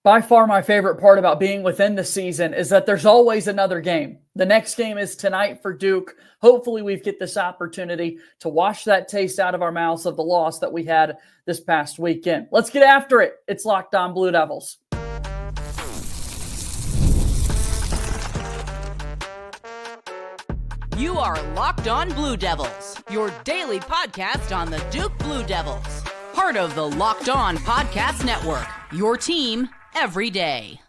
By far my favorite part about being within the season is that there's always another game. The next game is tonight for Duke. Hopefully we get this opportunity to wash that taste out of our mouths of the loss that we had this past weekend. Let's get after it. It's Locked On Blue Devils. You are Locked On Blue Devils, your daily podcast on the Duke Blue Devils. Part of the Locked On Podcast Network, your team every day.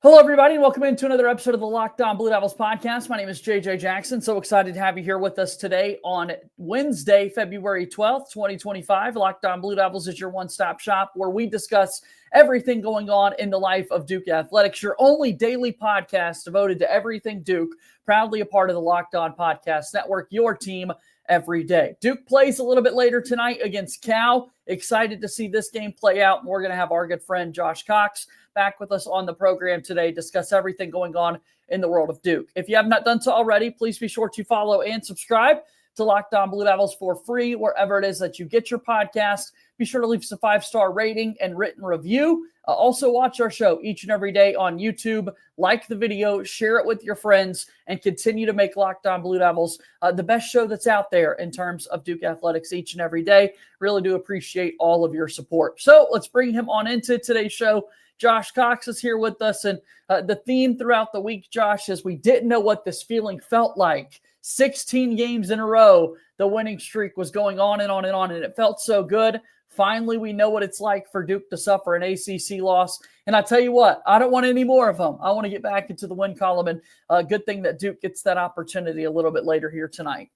Hello, everybody, and welcome into another episode of the Locked On Blue Devils podcast. My name is JJ Jackson. So excited to have you here with us today on Wednesday, February 12th, 2025. Locked On Blue Devils is your one-stop shop where we discuss everything going on in the life of Duke Athletics, your only daily podcast devoted to everything Duke, proudly a part of the Locked On Podcast Network, your team every day. Duke plays a little bit later tonight against Cal. Excited to see this game play out. And we're going to have our good friend Josh Cox back with us on the program today, discuss everything going on in the world of Duke. If you have not done so already, please be sure to follow and subscribe to Locked On Blue Devils for free wherever it is that you get your podcast. Be sure to leave us a 5-star rating and written review. Also watch our show each and every day on YouTube. Like the video, share it with your friends, and continue to make Locked On Blue Devils the best show that's out there in terms of Duke Athletics each and every day. Really do appreciate all of your support. So let's bring him on into today's show. Josh Cox is here with us, and the theme throughout the week, Josh, is we didn't know what this feeling felt like. 16 games in a row, the winning streak was going on and on and on, and it felt so good. Finally, we know what it's like for Duke to suffer an ACC loss. And I tell you what, I don't want any more of them. I want to get back into the win column, and good thing that Duke gets that opportunity a little bit later here tonight.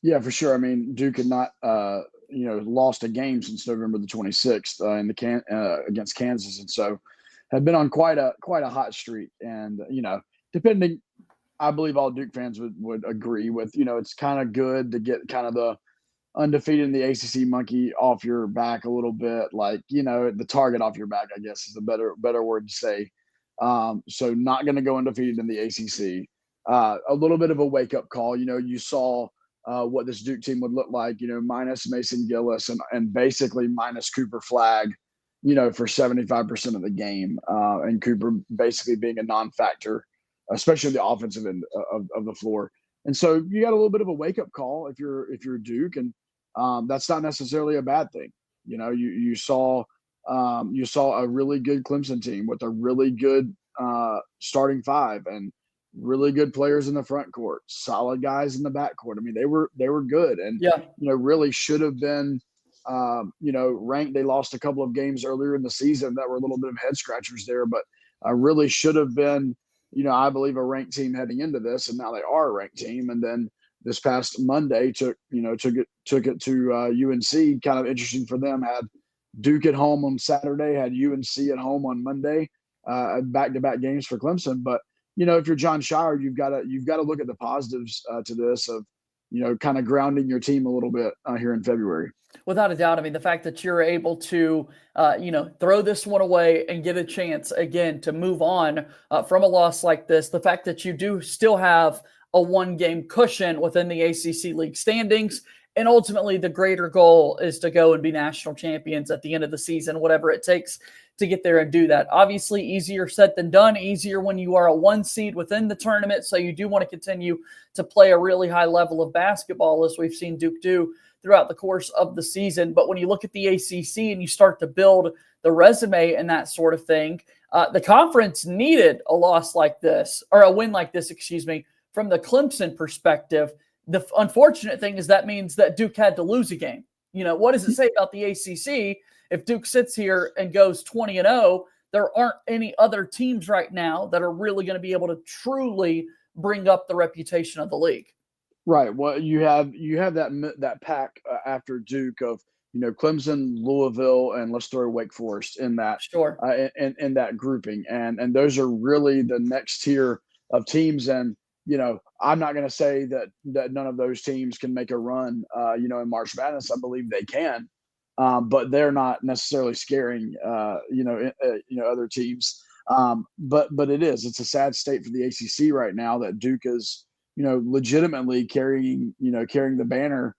Yeah, for sure. I mean, Duke had not, lost a game since November the 26th against Kansas, and so had been on quite a hot streak. And depending, I believe all Duke fans would agree with. It's kind of good to get kind of the undefeated in the ACC monkey off your back a little bit, like the target off your back, I guess is a better word to say. So not going to go undefeated in the ACC. A little bit of a wake up call. You saw what this Duke team would look like. Minus Mason Gillis and basically minus Cooper Flagg. For 75% of the game, and Cooper basically being a non-factor, especially the offensive end of the floor. And so you got a little bit of a wake up call if you're Duke, and that's not necessarily a bad thing. You saw a really good Clemson team with a really good starting five and really good players in the front court, solid guys in the back court. I mean, they were good, and really should have been ranked. They lost a couple of games earlier in the season that were a little bit of head scratchers there, but really should have been, I believe, a ranked team heading into this, and now they are a ranked team. And then this past Monday took it to UNC. Kind of interesting for them. Had Duke at home on Saturday, had UNC at home on Monday, back-to-back games for Clemson. But if you're Jon Scheyer, you've got to look at the positives to this of kind of grounding your team a little bit here in February. Without a doubt. I mean, the fact that you're able to, throw this one away and get a chance again to move on from a loss like this, the fact that you do still have a one-game cushion within the ACC league standings, and ultimately the greater goal is to go and be national champions at the end of the season, whatever it takes to get there and do that. Obviously, easier said than done, easier when you are a 1 seed within the tournament. So you do want to continue to play a really high level of basketball, as we've seen Duke do throughout the course of the season. But when you look at the ACC and you start to build the resume and that sort of thing, the conference needed a loss like this, or a win like this, from the Clemson perspective. The unfortunate thing is that means that Duke had to lose a game. What does it say about the ACC? If Duke sits here and goes 20-0, there aren't any other teams right now that are really going to be able to truly bring up the reputation of the league. Right. Well, you have that pack after Duke of Clemson, Louisville, and let's throw Wake Forest in that in that grouping, and those are really the next tier of teams. And I'm not going to say that none of those teams can make a run in March Madness. I believe they can, but they're not necessarily scaring other teams. But it's a sad state for the ACC right now that Duke is legitimately carrying the banner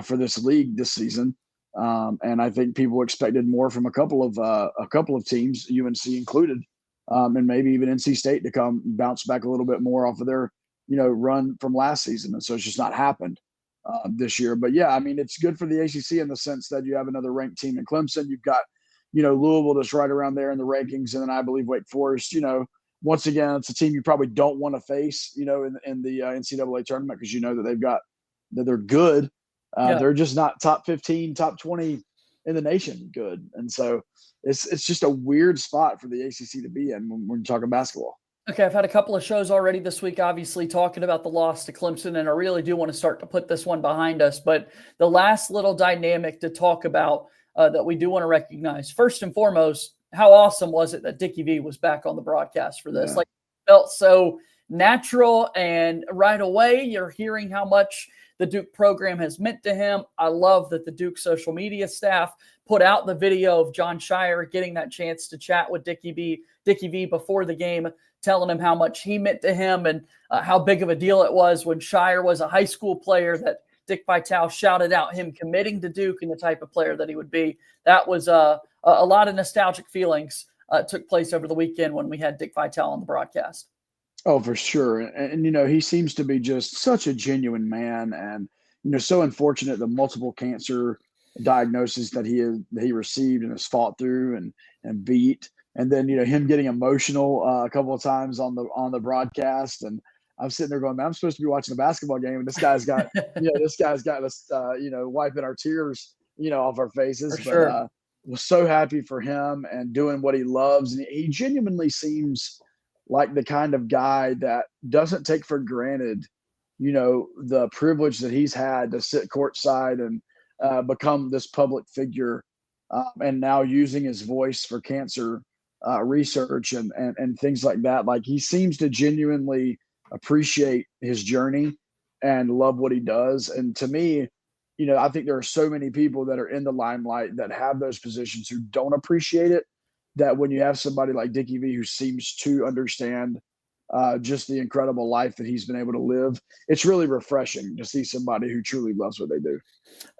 for this league this season. And I think people expected more from a couple of teams, UNC included, and maybe even NC State to come bounce back a little bit more off of their run from last season. And so it's just not happened this year. But yeah, I mean, it's good for the ACC in the sense that you have another ranked team in Clemson. You've got Louisville that's right around there in the rankings, and then I believe Wake Forest. Once again, it's a team you probably don't want to face, in the NCAA tournament because that they're good. They're just not top 15, top 20 in the nation good. And so it's just a weird spot for the ACC to be in when you're talking basketball. Okay, I've had a couple of shows already this week, obviously talking about the loss to Clemson, and I really do want to start to put this one behind us. But the last little dynamic to talk about that we do want to recognize, first and foremost, how awesome was it that Dickie V was back on the broadcast for this? Yeah. Like, it felt so natural, and right away you're hearing how much the Duke program has meant to him. I love that the Duke social media staff put out the video of Jon Scheyer getting that chance to chat with Dickie V before the game, telling him how much he meant to him and how big of a deal it was when Scheyer was a high school player, that Dick Vitale shouted out him committing to Duke and the type of player that he would be. That was a lot of nostalgic feelings took place over the weekend when we had Dick Vitale on the broadcast. Oh, for sure. And he seems to be just such a genuine man, and, so unfortunate the multiple cancer diagnoses that he received and has fought through and beat. And then, him getting emotional a couple of times on the broadcast. And I'm sitting there going, man, I'm supposed to be watching a basketball game. And this guy's got, us, wiping our tears, off our faces. For sure. But was so happy for him and doing what he loves. And he genuinely seems like the kind of guy that doesn't take for granted, the privilege that he's had to sit courtside and become this public figure, and now using his voice for cancer research and things like that. Like, he seems to genuinely appreciate his journey and love what he does. And to me, I think there are so many people that are in the limelight that have those positions who don't appreciate it, that when you have somebody like Dickie V who seems to understand just the incredible life that he's been able to live, it's really refreshing to see somebody who truly loves what they do.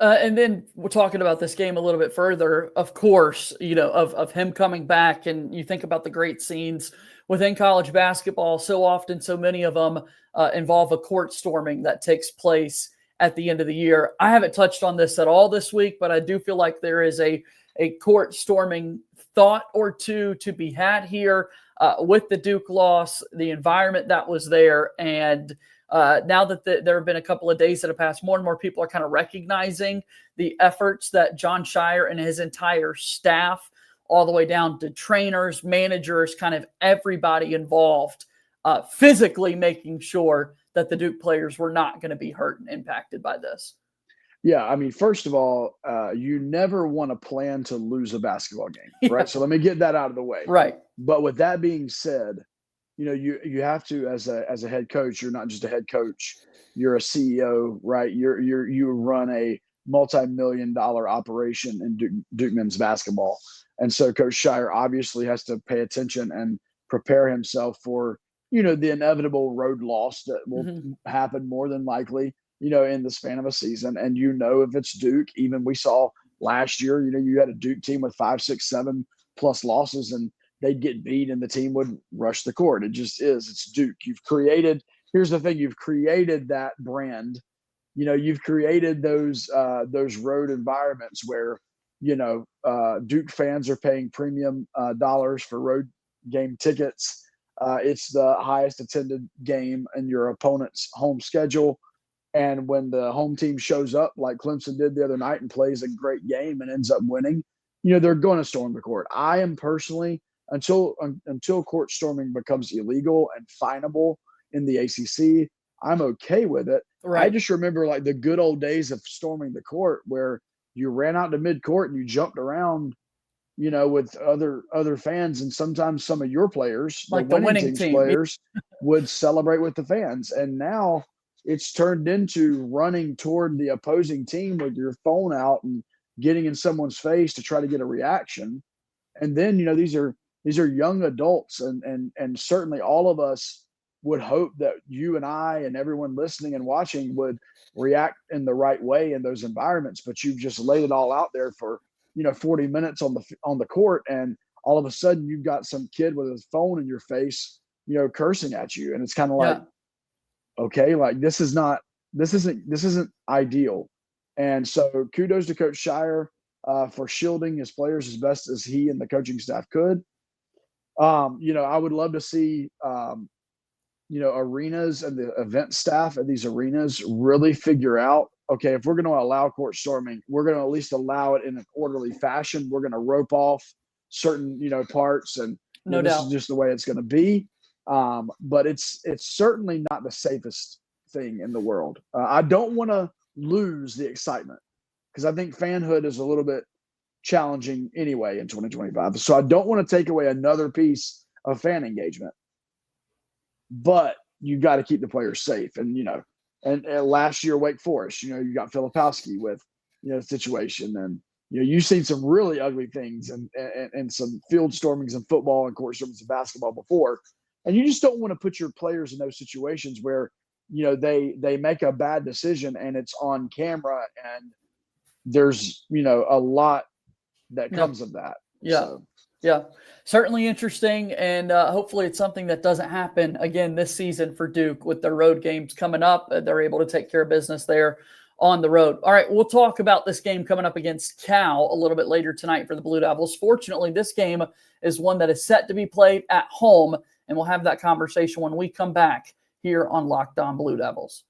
And then we're talking about this game a little bit further, of course, of him coming back, and you think about the great scenes within college basketball. So often, so many of them involve a court storming that takes place at the end of the year. I haven't touched on this at all this week, but I do feel like there is a court storming thought or two to be had here with the Duke loss, the environment that was there. And now that there have been a couple of days that have passed, more and more people are kind of recognizing the efforts that Jon Scheyer and his entire staff, all the way down to trainers, managers, kind of everybody involved, physically making sure that the Duke players were not going to be hurt and impacted by this. Yeah, I mean, first of all, you never want to plan to lose a basketball game, right? So let me get that out of the way. Right. But with that being said, you have to, as a head coach, you're not just a head coach, you're a CEO, right? You run a multi-million-dollar operation in Duke men's basketball. And so Coach Scheyer obviously has to pay attention and prepare himself for, the inevitable road loss that will happen more than likely, in the span of a season. And, if it's Duke, even we saw last year, you had a Duke team with 5, 6, 7 plus losses, and they'd get beat and the team would rush the court. It just is. It's Duke. Here's the thing. You've created that brand. You've created those road environments where, Duke fans are paying premium dollars for road game tickets. It's the highest attended game in your opponent's home schedule. And when the home team shows up like Clemson did the other night and plays a great game and ends up winning, they're going to storm the court. I am personally, until court storming becomes illegal and finable in the ACC, I'm okay with it. Right. I just remember like the good old days of storming the court where you ran out to midcourt and you jumped around, with other fans, and sometimes some of your players, like the winning team players, would celebrate with the fans. And now it's turned into running toward the opposing team with your phone out and getting in someone's face to try to get a reaction. And then, these are young adults, and certainly all of us, would hope that you and I and everyone listening and watching would react in the right way in those environments. But you've just laid it all out there for 40 minutes on the court, and all of a sudden you've got some kid with his phone in your face, cursing at you, and it's kind of like, okay, like this isn't ideal. And so kudos to Coach Scheyer for shielding his players as best as he and the coaching staff could. I would love to see arenas and the event staff at these arenas really figure out, okay, if we're going to allow court storming, we're going to at least allow it in an orderly fashion. We're going to rope off certain, this is just the way it's going to be. But it's certainly not the safest thing in the world. I don't want to lose the excitement because I think fanhood is a little bit challenging anyway in 2025. So I don't want to take away another piece of fan engagement, but you got to keep the players safe. And, and last year, Wake Forest, you got Filipowski with, the situation, and, you've seen some really ugly things and some field stormings in football and court stormings in basketball before. And you just don't want to put your players in those situations where, they make a bad decision and it's on camera, and there's, a lot that comes of that. Yeah. So. Yeah. Certainly interesting. And hopefully it's something that doesn't happen again this season for Duke with their road games coming up. They're able to take care of business there on the road. All right. We'll talk about this game coming up against Cal a little bit later tonight for the Blue Devils. Fortunately, this game is one that is set to be played at home, and we'll have that conversation when we come back here on Locked On Blue Devils.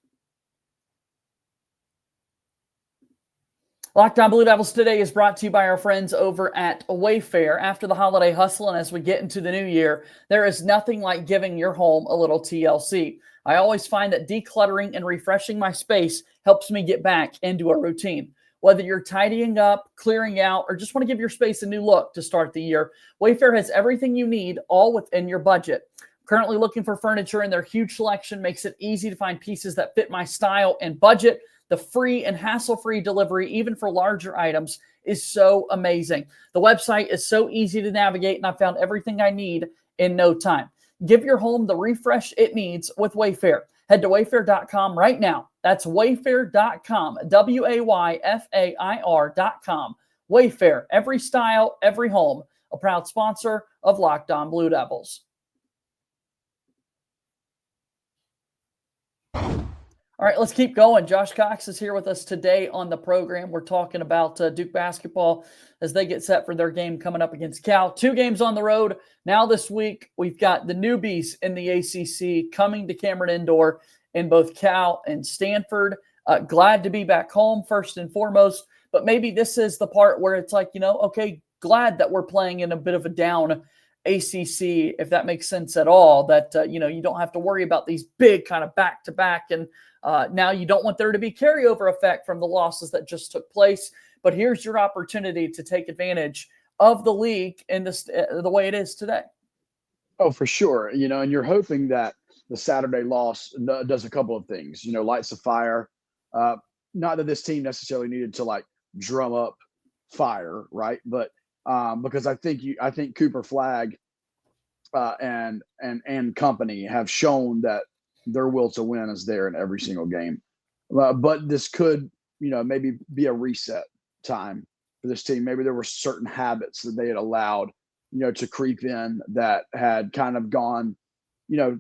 Locked On Blue Devils today is brought to you by our friends over at Wayfair. After the holiday hustle and as we get into the new year, there is nothing like giving your home a little TLC. I always find that decluttering and refreshing my space helps me get back into a routine. Whether you're tidying up, clearing out, or just want to give your space a new look to start the year, Wayfair has everything you need, all within your budget. Currently looking for furniture, and their huge selection makes it easy to find pieces that fit my style and budget. The free and hassle-free delivery, even for larger items, is so amazing. The website is so easy to navigate, and I found everything I need in no time. Give your home the refresh it needs with Wayfair. Head to wayfair.com right now. That's wayfair.com, Wayfair.com. Wayfair, every style, every home, a proud sponsor of Locked On Blue Devils. All right, let's keep going. Josh Cox is here with us today on the program. We're talking about Duke basketball as they get set for their game coming up against Cal. 2 games on the road. Now this week, we've got the newbies in the ACC coming to Cameron Indoor in both Cal and Stanford. Glad to be back home, first and foremost. But maybe this is the part where it's like, okay, glad that we're playing in a bit of a down ACC, if that makes sense at all, that, you don't have to worry about these big kind of back-to-back. And now you don't want there to be carryover effect from the losses that just took place. But here's your opportunity to take advantage of the league in this, the way it is today. Oh, for sure. And you're hoping that the Saturday loss does a couple of things, lights a fire. Not that this team necessarily needed to drum up fire, right? But because I think Cooper Flagg and company have shown that their will to win is there in every single game. But this could, maybe be a reset time for this team. Maybe there were certain habits that they had allowed, to creep in that had kind of gone,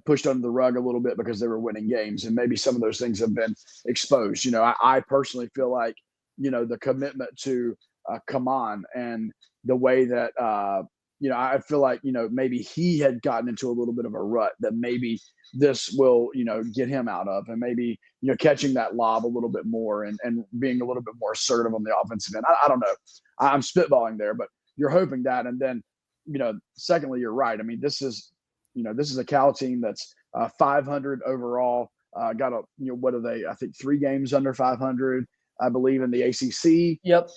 pushed under the rug a little bit because they were winning games. And maybe some of those things have been exposed. I personally feel like, the commitment to come on and the way that, I feel like, maybe he had gotten into a little bit of a rut that maybe this will, get him out of, and maybe, catching that lob a little bit more and being a little bit more assertive on the offensive end. I don't know. I'm spitballing there, but you're hoping that. And then, secondly, you're right. I mean, this is a Cal team that's 500 overall, got what are they? I think 3 games under 500, I believe, in the ACC. Yep.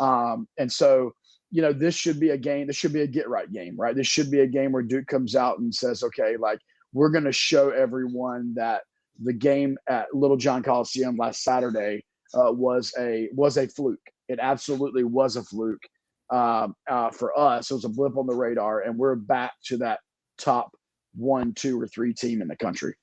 And so, this should be a game. This should be a get-right game, right? This should be a game where Duke comes out and says, okay, we're going to show everyone that the game at Little John Coliseum last Saturday was a fluke. It absolutely was a fluke for us. It was a blip on the radar, and we're back to that top 1, 2, or 3 team in the country.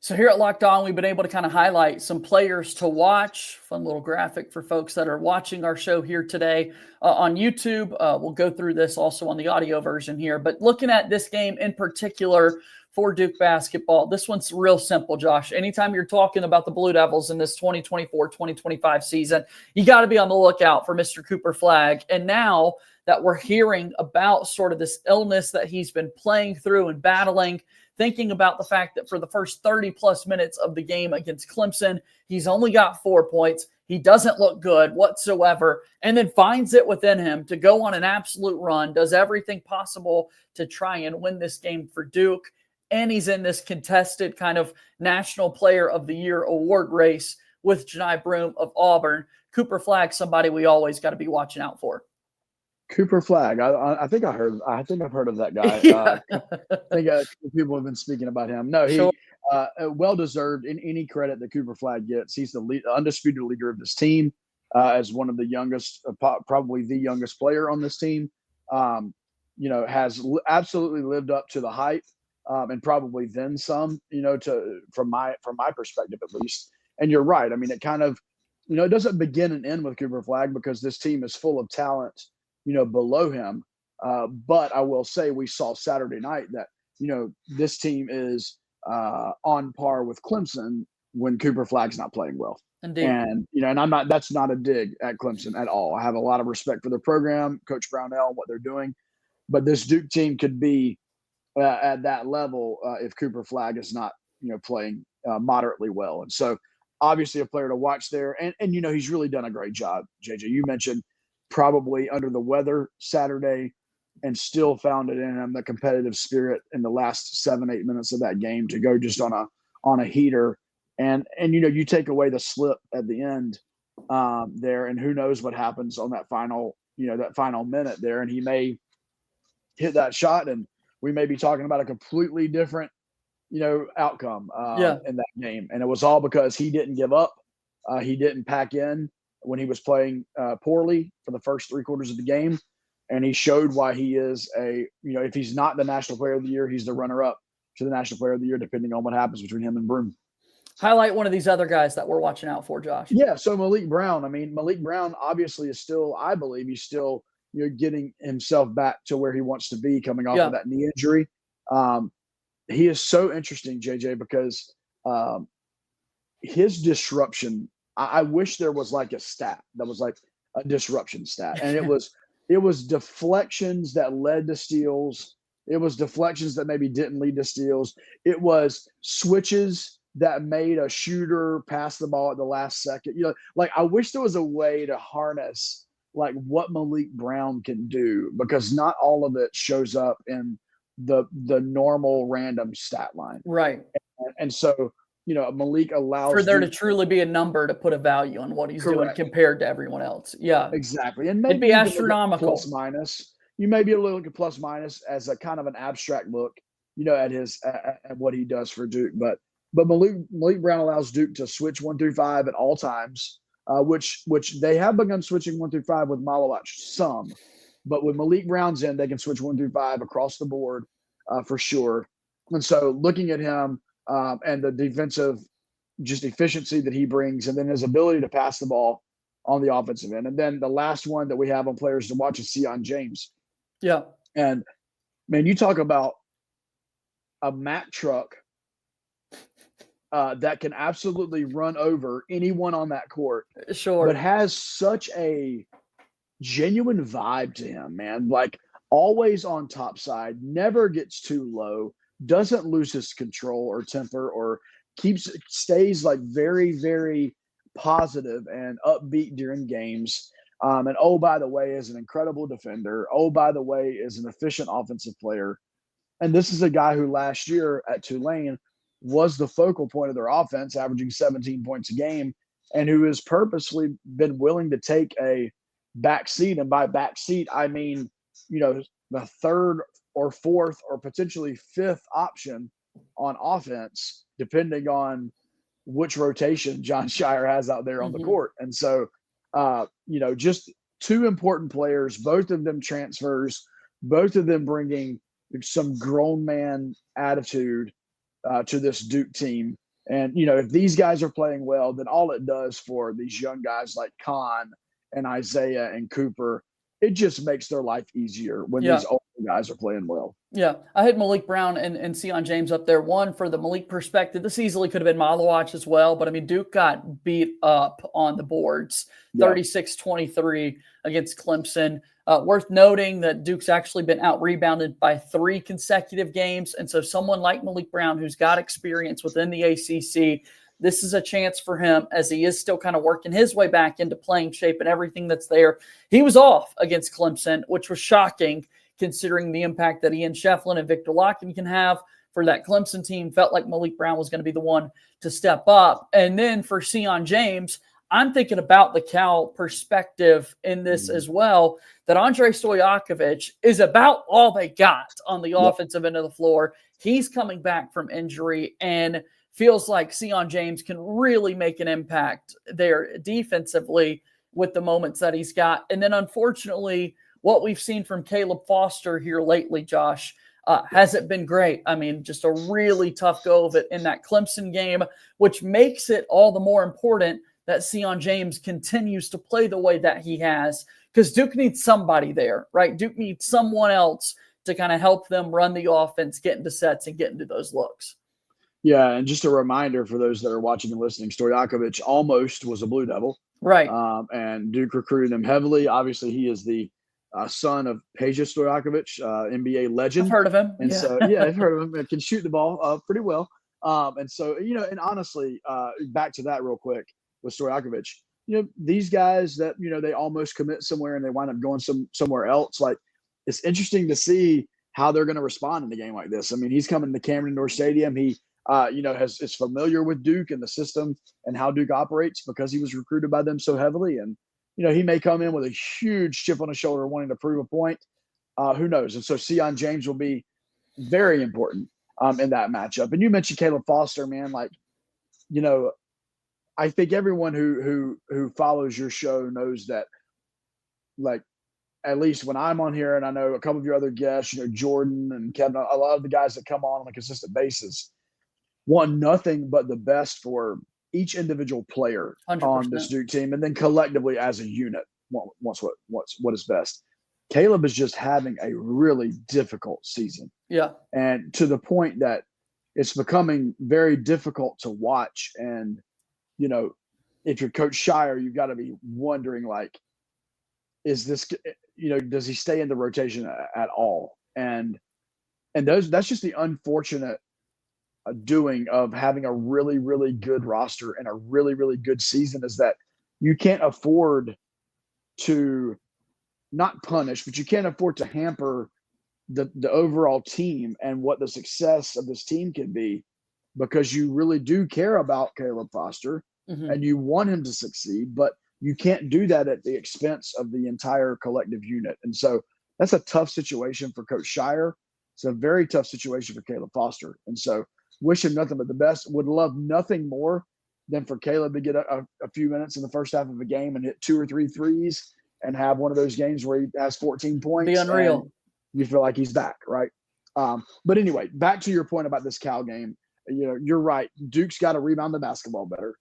So here at Locked On, we've been able to kind of highlight some players to watch. Fun little graphic for folks that are watching our show here today on YouTube. We'll go through this also on the audio version here. But looking at this game in particular for Duke basketball, this one's real simple, Josh. Anytime you're talking about the Blue Devils in this 2024-2025 season, you got to be on the lookout for Mr. Cooper Flagg. And now that we're hearing about sort of this illness that he's been playing through and battling, thinking about the fact that for the first 30-plus minutes of the game against Clemson, he's only got 4 points. He doesn't look good whatsoever, and then finds it within him to go on an absolute run, does everything possible to try and win this game for Duke, and he's in this contested kind of National Player of the Year award race with Johni Broome of Auburn. Cooper Flagg, somebody we always got to be watching out for. Cooper Flagg. I think I've heard of that guy. Yeah. I think people have been speaking about him. No, he Sure. Well deserved in any credit that Cooper Flagg gets. He's the undisputed leader of this team, as one of the youngest, probably the youngest player on this team. Has absolutely lived up to the hype, and probably then some. From my perspective at least. And you're right. I mean, it kind of, it doesn't begin and end with Cooper Flagg because this team is full of talent below him. But I will say we saw Saturday night that, this team is on par with Clemson when Cooper Flagg's not playing well. Indeed. And, that's not a dig at Clemson at all. I have a lot of respect for their program, Coach Brownell, what they're doing. But this Duke team could be at that level if Cooper Flagg is not, playing moderately well. And so obviously a player to watch there. And he's really done a great job, JJ. You mentioned probably under the weather Saturday and still found it in him the competitive spirit in the last 7-8 minutes of that game to go just on a heater. And you take away the slip at the end there, and who knows what happens on that final minute there. And he may hit that shot and we may be talking about a completely different, outcome in that game. And it was all because he didn't give up. He didn't pack in when he was playing poorly for the first 3 quarters of the game. And he showed why he is if he's not the National Player of the Year, he's the runner-up to the National Player of the Year, depending on what happens between him and Broome. Highlight one of these other guys that we're watching out for, Josh. Yeah, so Maliq Brown. I mean, Maliq Brown obviously is still, I believe he's still getting himself back to where he wants to be coming off of that knee injury. He is so interesting, JJ, because his disruption, I wish there was like a stat that was like a disruption stat. And it was deflections that led to steals. It was deflections that maybe didn't lead to steals. It was switches that made a shooter pass the ball at the last second. I wish there was a way to harness like what Maliq Brown can do, because not all of it shows up in the normal random stat line. Right. And so, Maliq allows for there to truly be a number to put a value on what he's doing compared to everyone else. Yeah, exactly. And maybe it'd be astronomical. Plus minus. You may be able to look at plus minus as a kind of an abstract look, at what he does for Duke. But Maliq Brown allows Duke to switch 1 through 5 at all times, which they have begun switching 1 through 5 with Maliq some. But when Maliq Brown's in, they can switch 1 through 5 across the board for sure. And so looking at him and the defensive just efficiency that he brings, and then his ability to pass the ball on the offensive end. And then the last one that we have on players to watch is Sion James. Yeah. And, man, you talk about a Mack truck that can absolutely run over anyone on that court. Sure. But has such a genuine vibe to him, man. Like always on top side, never gets too low, doesn't lose his control or temper, or stays like very, very positive and upbeat during games. And oh, by the way, is an incredible defender. Oh, by the way, is an efficient offensive player. And this is a guy who last year at Tulane was the focal point of their offense, averaging 17 points a game, and who has purposely been willing to take a back seat. And by back seat, I mean, the third or fourth or potentially fifth option on offense, depending on which rotation Jon Scheyer has out there on the court. And so, just 2 important players, both of them transfers, both of them bringing some grown man attitude to this Duke team. And, you know, if these guys are playing well, then all it does for these young guys like Khan and Isaiah and Cooper, it just makes their life easier when Yeah. these older guys are playing well. Yeah, I had Maliq Brown and Sion James up there. One, for the Maliq perspective, this easily could have been my watch as well, but I mean, Duke got beat up on the boards, 36-23 against Clemson. Worth noting that Duke's actually been out-rebounded by 3 consecutive games, and so someone like Maliq Brown, who's got experience within the ACC, this is a chance for him as he is still kind of working his way back into playing shape and everything that's there. He was off against Clemson, which was shocking, considering the impact that Ian Shefflin and Victor Locken can have for that Clemson team. Felt like Maliq Brown was going to be the one to step up. And then for Sion James, I'm thinking about the Cal perspective in this as well, that Andre Stojakovic is about all they got on the offensive end of the floor. He's coming back from injury and feels like Sion James can really make an impact there defensively with the moments that he's got. And then unfortunately, what we've seen from Caleb Foster here lately, Josh, hasn't been great. I mean, just a really tough go of it in that Clemson game, which makes it all the more important that Sion James continues to play the way that he has, because Duke needs somebody there, right? Duke needs someone else to kind of help them run the offense, get into sets, and get into those looks. Yeah, and just a reminder for those that are watching and listening, Stojakovic almost was a Blue Devil. Right. And Duke recruited him heavily. Obviously, he is the son of Peja Stojakovic, NBA legend. I've heard of him. And so, I've heard of him. Can shoot the ball pretty well. And so, you know, and honestly, back to that real quick with Stojakovic, you know, these guys that, you know, they almost commit somewhere and they wind up going somewhere else. Like, it's interesting to see how they're going to respond in a game like this. I mean, he's coming to Cameron Indoor Stadium. He, you know, is familiar with Duke and the system and how Duke operates because he was recruited by them so heavily. And, you know, he may come in with a huge chip on his shoulder wanting to prove a point. Who knows? And so Sion James will be very important in that matchup. And you mentioned Caleb Foster, man. Like, you know, I think everyone who follows your show knows that, like, at least when I'm on here, and I know a couple of your other guests, you know, Jordan and Kevin, a lot of the guys that come on a consistent basis want nothing but the best for each individual player 100%. On this Duke team, and then collectively as a unit wants what is best. Caleb is just having a really difficult season. Yeah. And to the point that it's becoming very difficult to watch. And, you know, if you're Coach Scheyer, you've got to be wondering, like, is this, you know, does he stay in the rotation at all? And that's just the unfortunate doing of having a really, really good roster and a really, really good season, is that you can't afford to not punish, but you can't afford to hamper the overall team and what the success of this team can be, because you really do care about Caleb Foster and you want him to succeed, but you can't do that at the expense of the entire collective unit. And so that's a tough situation for Coach Scheyer. It's a very tough situation for Caleb Foster. And so wish him nothing but the best. Would love nothing more than for Caleb to get a few minutes in the first half of a game and hit 2 or 3 threes and have one of those games where he has 14 points. Be unreal. You feel like he's back, right? But anyway, back to your point about this Cal game. You know, you're right. Duke's got to rebound the basketball better.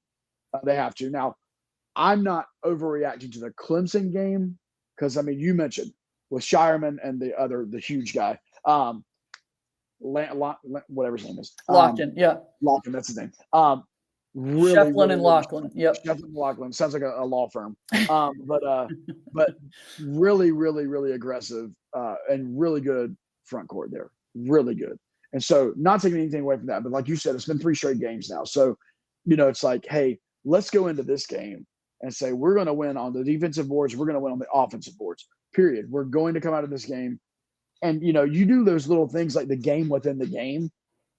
They have to. Now, I'm not overreacting to the Clemson game because, I mean, you mentioned with Shireman and the huge guy, whatever his name is. Locken, yeah. Locken, that's his name. Really, Shefflin and Lachlan. Yep. Shefflin and Lachlan. Sounds like a law firm. But really, really, really aggressive and really good front court there. Really good. And so, not taking anything away from that, but like you said, it's been 3 straight games now. So, you know, it's like, hey, let's go into this game and say we're going to win on the defensive boards. We're going to win on the offensive boards, period. We're going to come out of this game. And, you know, you do those little things like the game within the game.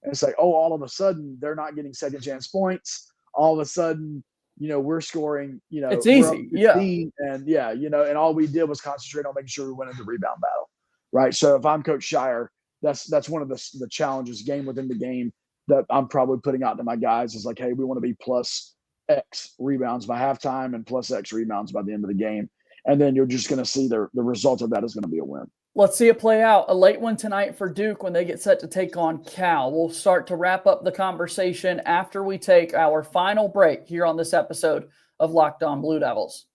And it's like, oh, all of a sudden they're not getting second chance points. All of a sudden, you know, we're scoring, you know, it's easy. Yeah. And you know, and all we did was concentrate on making sure we went into the rebound battle. Right. So if I'm Coach Scheyer, that's one of the challenges, game within the game, that I'm probably putting out to my guys is like, hey, we want to be plus X rebounds by halftime and plus X rebounds by the end of the game. And then you're just going to see the result of that is going to be a win. Let's see it play out. A late one tonight for Duke when they get set to take on Cal. We'll start to wrap up the conversation after we take our final break here on this episode of Locked On Blue Devils.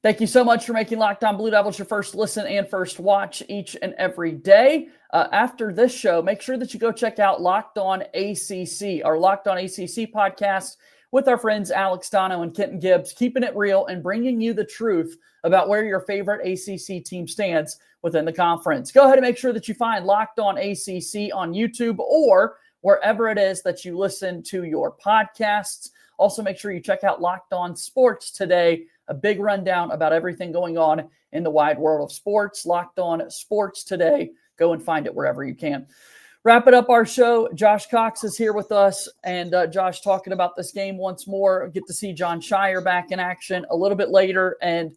Thank you so much for making Locked On Blue Devils your first listen and first watch each and every day. After this show, make sure that you go check out Locked On ACC, our Locked On ACC podcast with our friends Alex Dono and Kenton Gibbs, keeping it real and bringing you the truth about where your favorite ACC team stands within the conference. Go ahead and make sure that you find Locked On ACC on YouTube or wherever it is that you listen to your podcasts. Also, make sure you check out Locked On Sports Today, a big rundown about everything going on in the wide world of sports. Locked On Sports Today. Go and find it wherever you can. Wrapping up our show, Josh Cox is here with us, and Josh talking about this game once more. Get to see Jon Scheyer back in action a little bit later, and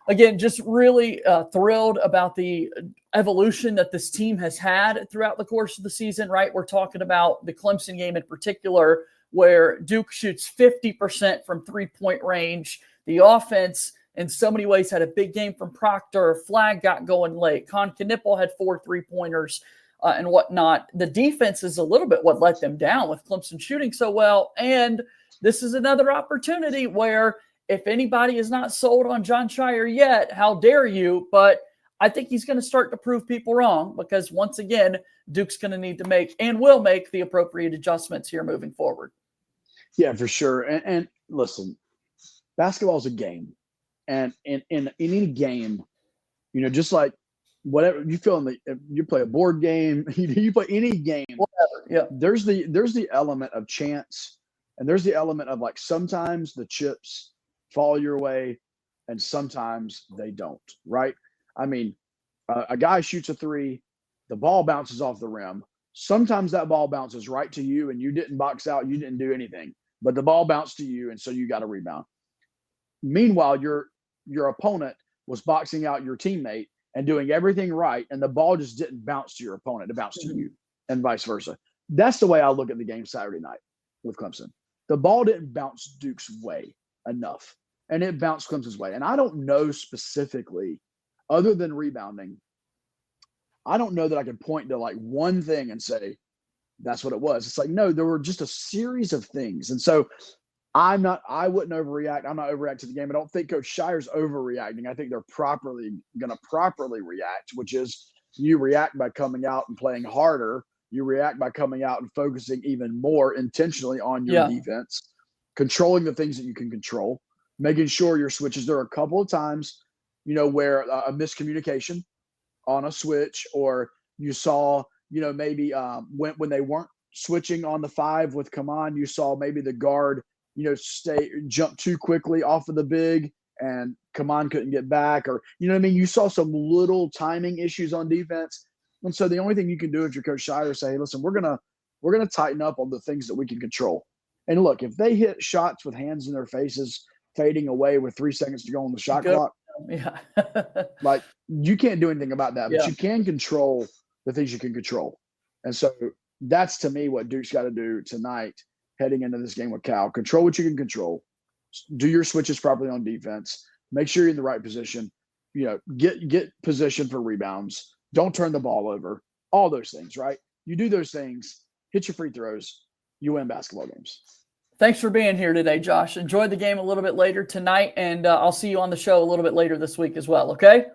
again, just really thrilled about the evolution that this team has had throughout the course of the season, right? We're talking about the Clemson game in particular, where Duke shoots 50% from three-point range. The offense, in so many ways, had a big game from Proctor. Flagg got going late. Con Knipple had 4 3-pointers. And whatnot. The defense is a little bit what let them down with Clemson shooting so well. And this is another opportunity where if anybody is not sold on Jon Scheyer yet, how dare you? But I think he's going to start to prove people wrong because once again, Duke's going to need to make and will make the appropriate adjustments here moving forward. Yeah, for sure. And listen, basketball is a game. And in any game, just like whatever you feel you play a board game, you play any game, whatever. Yeah. There's the element of chance, and there's the element of like sometimes the chips fall your way, and sometimes they don't. Right? I mean, a guy shoots a 3, the ball bounces off the rim. Sometimes that ball bounces right to you, and you didn't box out, you didn't do anything, but the ball bounced to you, and so you got a rebound. Meanwhile, your opponent was boxing out your teammate and doing everything right, and the ball just didn't bounce to your opponent. It bounced to you, and vice versa. That's the way I look at the game Saturday night with Clemson. The ball didn't bounce Duke's way enough, and it bounced Clemson's way. And I don't know specifically, other than rebounding, I don't know that I can point to like one thing and say that's what it was. It's like, no, there were just a series of things. And so I wouldn't overreact. I'm not overreacting to the game. I don't think Coach Scheyer's overreacting. I think they're going to properly react, which is you react by coming out and playing harder. You react by coming out and focusing even more intentionally on your defense, controlling the things that you can control, making sure your switches. There are a couple of times, where a miscommunication on a switch, or you saw, maybe when they weren't switching on the 5 with Kaman, you saw maybe the guard jump too quickly off of the big and Kaman couldn't get back, or, you saw some little timing issues on defense. And so the only thing you can do if you're Coach Scheyer is say, hey, listen, we're going to tighten up on the things that we can control. And look, if they hit shots with hands in their faces, fading away with 3 seconds to go on the shot clock, like you can't do anything about that, but you can control the things you can control. And so that's to me what Duke's got to do tonight, heading into this game with Cal. Control what you can control. Do your switches properly on defense. Make sure you're in the right position. Get position for rebounds. Don't turn the ball over. All those things, right? You do those things, hit your free throws, you win basketball games. Thanks for being here today, Josh. Enjoy the game a little bit later tonight, and I'll see you on the show a little bit later this week as well, okay?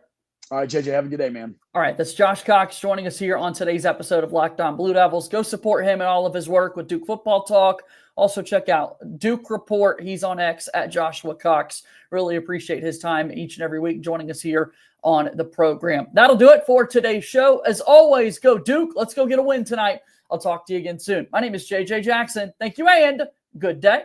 All right, JJ, have a good day, man. All right, that's Josh Cox joining us here on today's episode of Locked On Blue Devils. Go support him and all of his work with Duke Football Talk. Also check out Duke Report. He's on X at Joshua Cox. Really appreciate his time each and every week joining us here on the program. That'll do it for today's show. As always, go Duke. Let's go get a win tonight. I'll talk to you again soon. My name is JJ Jackson. Thank you and good day.